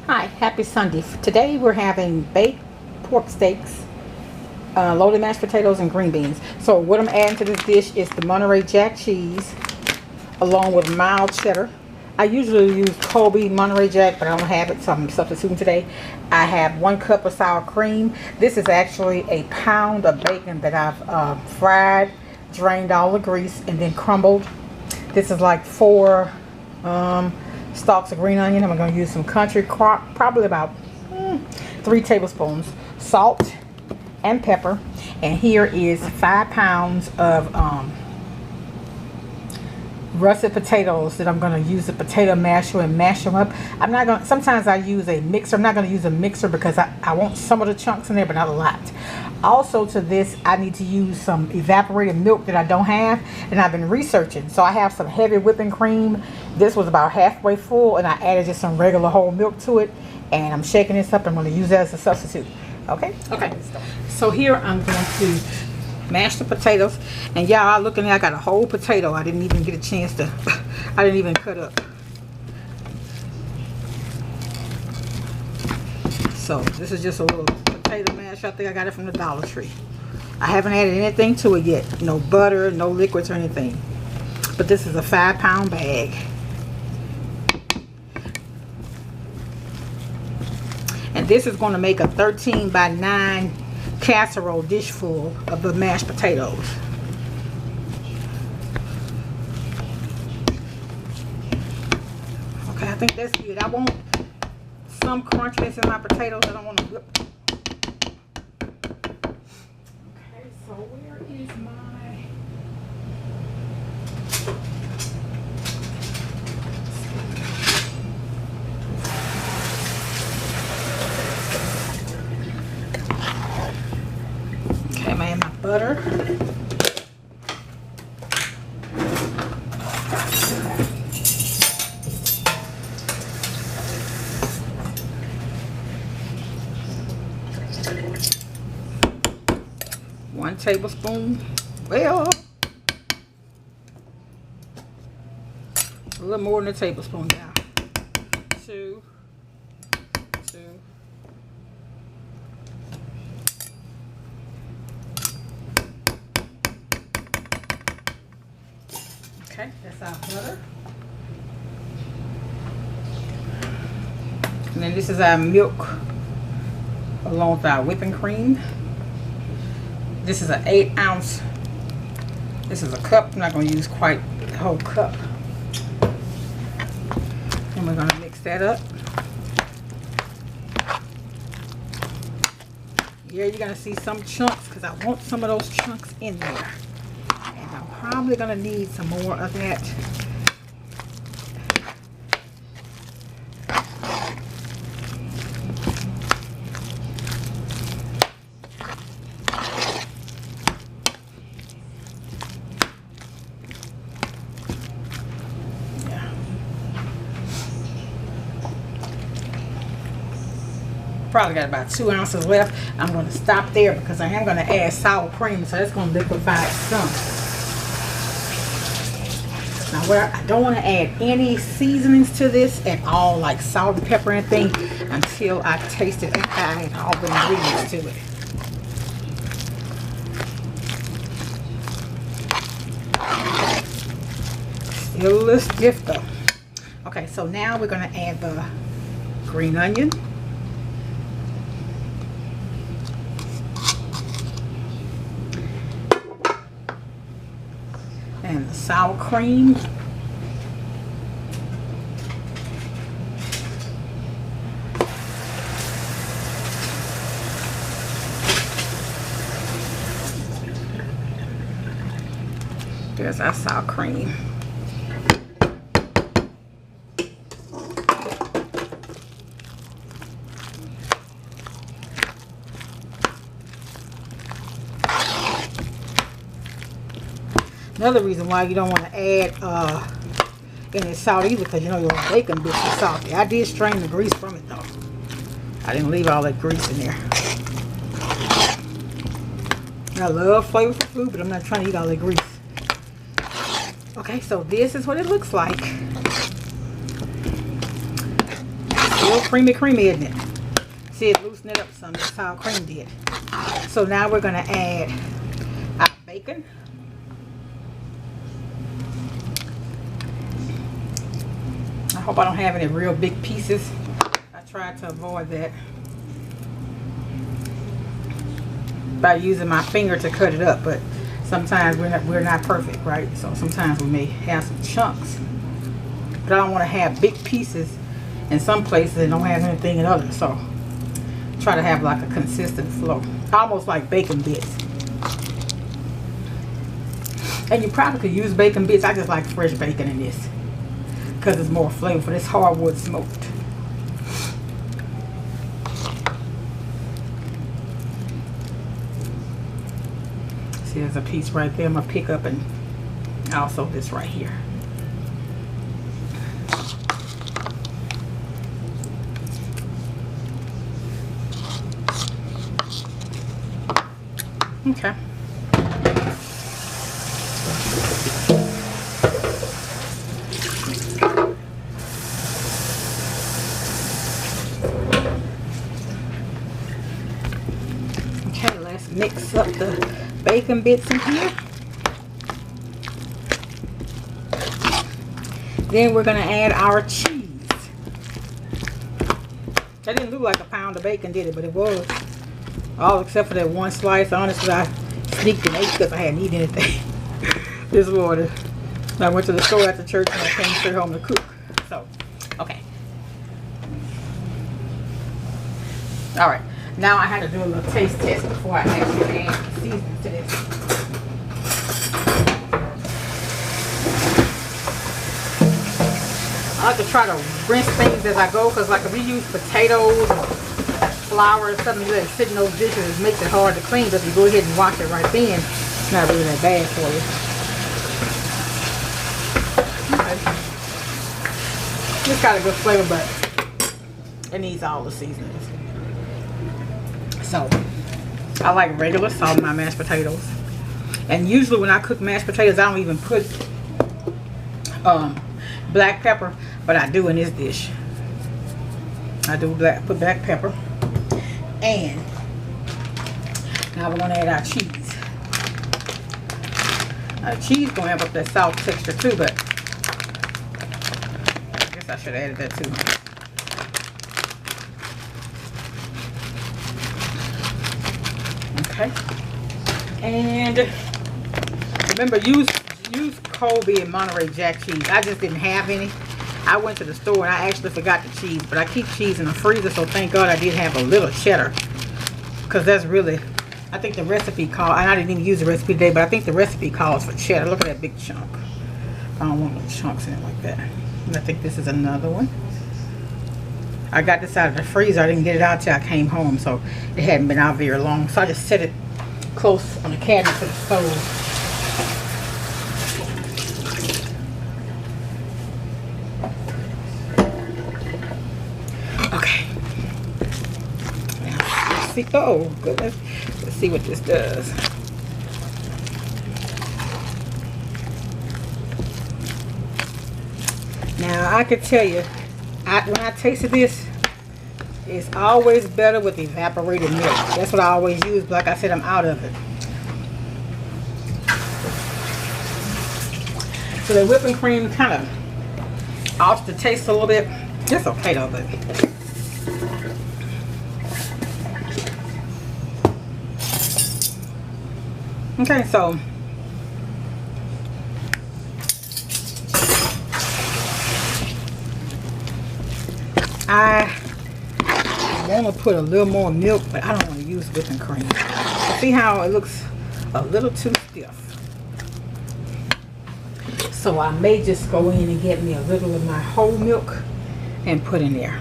Hi, happy Sunday. Today we're having baked pork steaks, loaded mashed potatoes, and green beans. So what I'm adding to this dish is the Monterey Jack cheese along with mild cheddar. I usually use Colby Monterey Jack, but I don't have it, so I'm substituting today. I have 1 cup of sour cream. This is actually a pound of bacon that I've fried, drained all the grease, and then crumbled. This is like 4 stalks of green onion. I'm going to use some country crop, probably about 3 tablespoons, salt and pepper. And here is 5 pounds of russet potatoes that I'm going to use the potato masher and mash them up. I'm not going to, sometimes I use a mixer. I'm not going to use a mixer because I want some of the chunks in there, but not a lot. Also to this, I need to use some evaporated milk that I don't have, and I've been researching. So I have some heavy whipping cream. This was about halfway full, and I added just some regular whole milk to it, and I'm shaking this up. I'm going to use that as a substitute. Okay? Okay. So here I'm going to mash the potatoes, and y'all are looking at, I got a whole potato. I didn't even get a chance to, I didn't even cut up. So this is just a little potato mash. I think I got it from the Dollar Tree. I haven't added anything to it yet. No butter, no liquids or anything. But this is a 5-pound bag. And this is going to make a 13 by 9 casserole dish full of the mashed potatoes. Okay, I think that's good. I want some crunchiness in my potatoes. I don't want to whip. Okay, so where is my... Okay, I'm adding my butter. One tablespoon. Well, a little more than a tablespoon now. 2. Okay, that's our butter. And then this is our milk along with our whipping cream. This is an 8-ounce. This is a cup. I'm not going to use quite the whole cup. And we're going to mix that up. Yeah, you're going to see some chunks because I want some of those chunks in there. And I'm probably going to need some more of that. Probably got about 2 ounces left. I'm going to stop there because I am going to add sour cream, so that's going to liquefy some. Now, where I don't want to add any seasonings to this at all, like salt and pepper and anything, until I taste it and I add all the ingredients to it. Still a little stiff though. Okay, so now we're going to add the green onion. And the sour cream. There's our sour cream. Another reason why you don't want to add any salt either, because you know your bacon bits are salty. I did strain the grease from it though. I didn't leave all that grease in there. I love flavorful food, but I'm not trying to eat all that grease. Okay, so this is what it looks like. Still little creamy, isn't it? See, it loosened it up some. That's how cream did. So now we're going to add our bacon. I hope I don't have any real big pieces. I tried to avoid that by using my finger to cut it up, but sometimes we're not perfect, right? So sometimes we may have some chunks, but I don't want to have big pieces in some places and don't have anything in others. So try to have like a consistent flow, almost like bacon bits. And you probably could use bacon bits. I just like fresh bacon in this because it's more flavorful. It's hardwood smoked. See, there's a piece right there I'm gonna pick up, and also this right here. Okay. Okay, let's mix up the bacon bits in here. Then we're going to add our cheese. That didn't look like a pound of bacon, did it? But it was. All except for that one slice. Honestly, I sneaked and ate because I hadn't eaten anything this morning. I went to the store after church and I came straight home to cook. So, okay. Alright. Now I had to do a little taste test before I actually add seasoning to this. I like to try to rinse things as I go, because like if you use potatoes or flour or something that sit in those dishes, it makes it hard to clean. But if you go ahead and wash it right then, it's not really that bad for you. Okay. It's got a good flavor, but it needs all the seasonings. So I like regular salt in my mashed potatoes, and usually when I cook mashed potatoes I don't even put black pepper, but I do in this dish. I do put black pepper. And now we're going to add our cheese. Our cheese going to have up that soft texture too, but I guess I should have added that too. Okay. And remember, use Colby and Monterey Jack cheese. I just didn't have any. I went to the store and I actually forgot the cheese, but I keep cheese in the freezer, so thank God I did have a little cheddar, because that's really, I think the recipe and I didn't even use the recipe today, but I think the recipe calls for cheddar. Look at that big chunk. I don't want no chunks in it like that. And I think this is another one. I got this out of the freezer. I didn't get it out till I came home, so it hadn't been out very long, so I just set it close on the cabinet to the stove. Oh goodness, let's see what this does. Now I can tell you, when I tasted this, it's always better with evaporated milk. That's what I always use, but like I said, I'm out of it. So the whipping cream kind of offs the taste a little bit. It's okay though, but okay, so I want to put a little more milk, but I don't want to use whipping cream. See how it looks a little too stiff. So I may just go in and get me a little of my whole milk and put in there.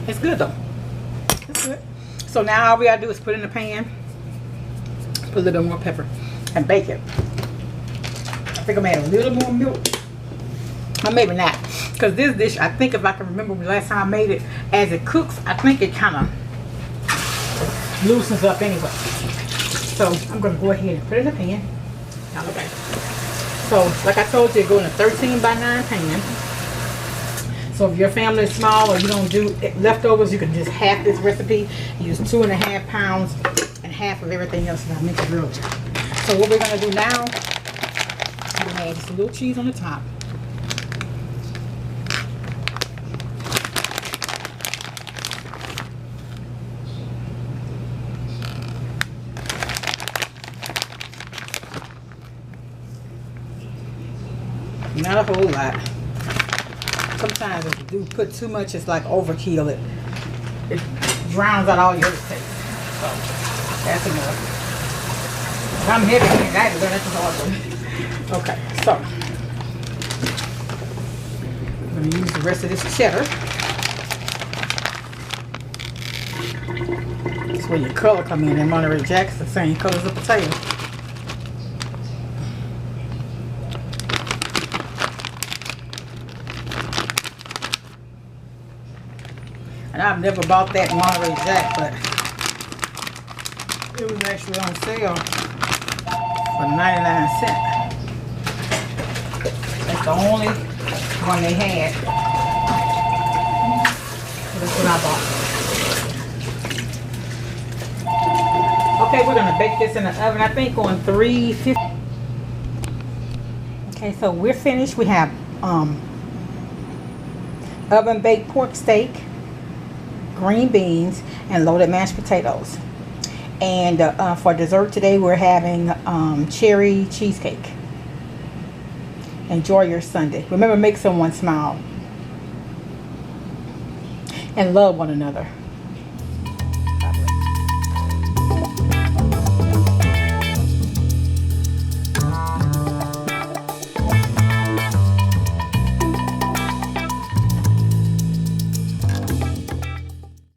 It's good though. It's good. So now all we gotta do is put it in the pan, put a little bit more pepper, and bake it. I think I'm gonna add a little more milk. Or maybe not. Because this dish, I think if I can remember the last time I made it, as it cooks, I think it kind of loosens up anyway. So I'm gonna go ahead and put it in the pan. Okay. So, like I told you, go in a 13 by 9 pan. So if your family is small or you don't do leftovers, you can just half this recipe. Use 2.5 pounds and half of everything else that I mentioned earlier. So what we're gonna do now, we're gonna add just a little cheese on the top. Not a whole lot. Sometimes if you do put too much, it's like overkill. It drowns out all your other taste. So that's enough. I'm heavy and I had to learn that's hard. Okay, so I'm gonna use the rest of this cheddar. That's where your color come in. And Monterey Jack's the same color as a potato. And I've never bought that Monterey Jack, but it was actually on sale for 99 cents. That's the only one they had. That's what I bought. Okay, we're gonna bake this in the oven, I think on 350. Okay, so we're finished. We have oven baked pork steak, green beans, and loaded mashed potatoes. And for dessert today, we're having cherry cheesecake. Enjoy your Sunday. Remember, make someone smile and love one another.